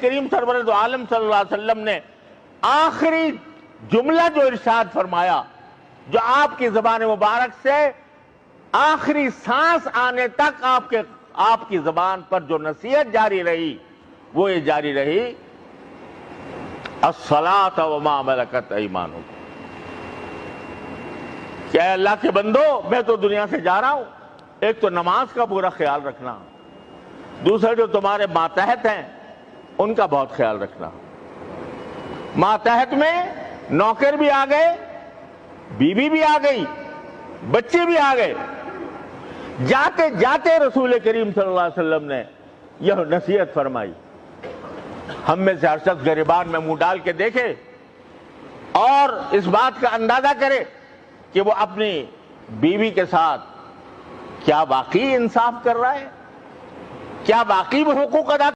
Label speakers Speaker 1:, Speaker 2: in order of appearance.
Speaker 1: کریم سرور دو عالم صلی اللہ علیہ وسلم نے آخری جملہ جو ارشاد فرمایا، جو آپ کی زبان مبارک سے آخری سانس آنے تک آپ کی زبان پر جو نصیحت جاری رہی، وہ یہ جاری رہی، الصلاۃ وما ملکت ایمانکم، کہ اے اللہ کے بندو، میں تو دنیا سے جا رہا ہوں، ایک تو نماز کا پورا خیال رکھنا، دوسرے جو تمہارے ماتحت ہیں ان کا بہت خیال رکھنا۔ ماتحت میں نوکر بھی آ گئے، بیوی بھی آ گئی، بچے بھی آ گئے، جاتے جاتے رسول کریم صلی اللہ علیہ وسلم نے یہ نصیحت فرمائی، ہم میں سے ہر شخص گریبان میں منہ ڈال کے دیکھے اور اس بات کا اندازہ کرے کہ وہ اپنی بیوی کے ساتھ کیا واقعی انصاف کر رہا ہے، کیا واقعی وہ حقوق ادا